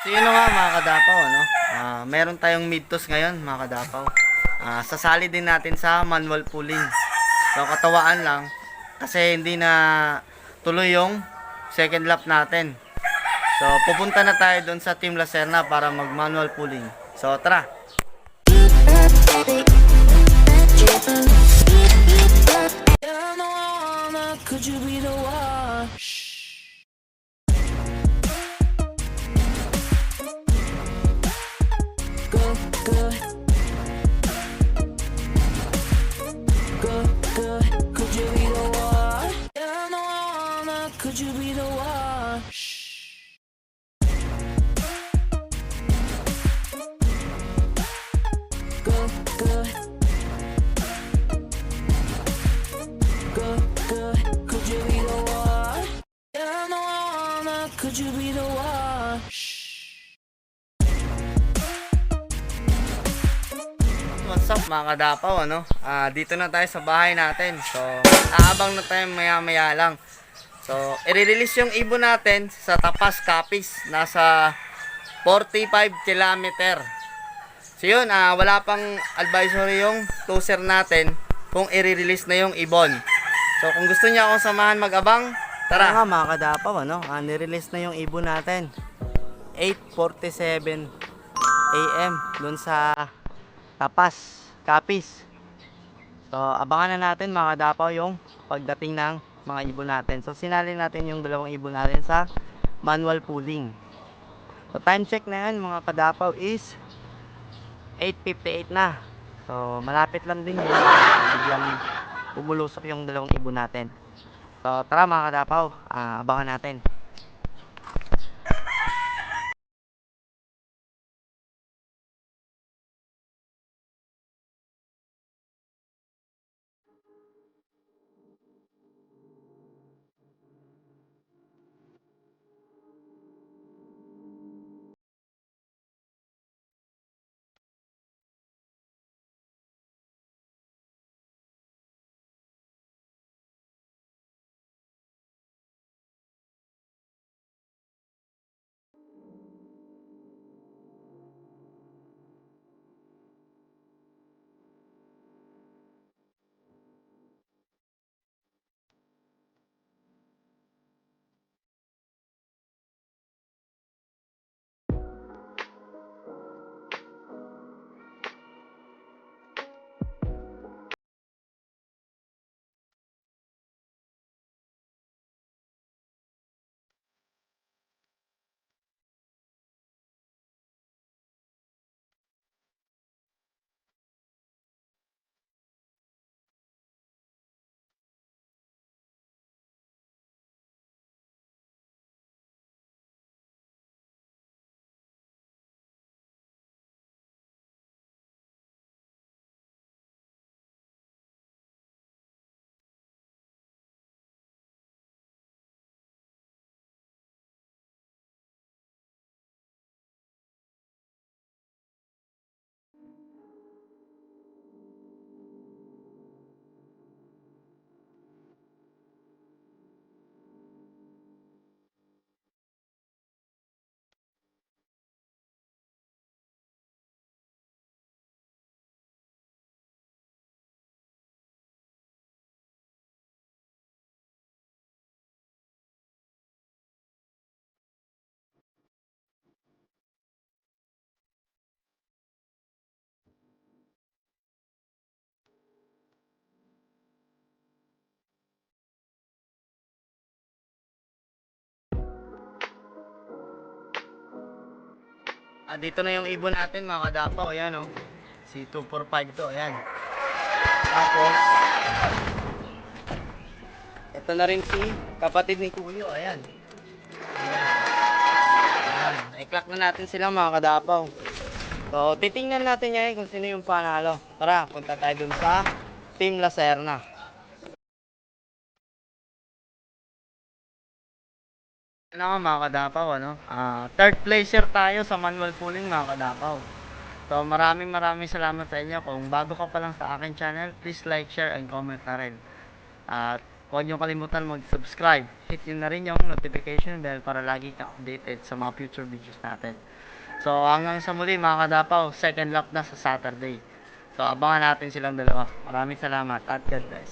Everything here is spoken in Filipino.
So yun na nga mga kadapaw, ano? Meron tayong mid-toss ngayon mga kadapaw. Sasali din natin sa manual pulling. So katawaan lang kasi hindi na tuloy yung second lap natin. So pupunta na tayo doon sa Team Lacerna para mag manual pulling. So tara! Could you be the one? Good, good. Good, good. Could you be the one? Yeah, I know I wanna. Could you be the one? Good, good. Good, good. Could you be the one? Yeah, I know I wanna. Could you be the one? What's up mga kadapaw, ano? Dito na tayo sa bahay natin. So, aabang na tayo maya-maya lang. So, i-release yung ibon natin sa Tapas, Capiz. Nasa 45 kilometer. So, yun, wala pang advisory yung toser natin kung i-release na yung ibon. So, kung gusto niya akong samahan mag-abang, tara! Nga mga kadapaw, ano? Nirelease na yung ibon natin. 8:47 AM dun sa Tapas, Capiz. So, abangan na natin mga kadapaw yung pagdating ng mga ibon natin. So, sinali natin yung dalawang ibon natin sa manual pulling. So, time check na yan mga kadapaw is 8:58 na. So, malapit lang din yun. Biglang bumulusok yung dalawang ibon natin. So, tara mga kadapaw, abangan natin. Dito na yung ibon natin mga kadapaw. Ayan o. Si 245 to. Ayan. Tapos, ito na rin si kapatid ni Kuyo. Ayan. Ayan. I-clock na natin sila mga kadapaw. So, titingnan natin ngayon kung sino yung panalo. Tara, punta tayo dun sa Team Lacerna. Ano nga mga kadapaw, ano? Third placer tayo sa manual pulling mga kadapaw. So maraming salamat sa inyo. Kung bago ka pa lang sa akin channel, please like, share, and comment na rin. At huwag niyo kalimutan mag-subscribe. Hit niyo na rin yung notification bell para lagi ka updated sa mga future videos natin. So, hanggang sa muli mga kadapaw, second lap na sa Saturday. So, abangan natin silang dalawa. Maraming salamat at God bless.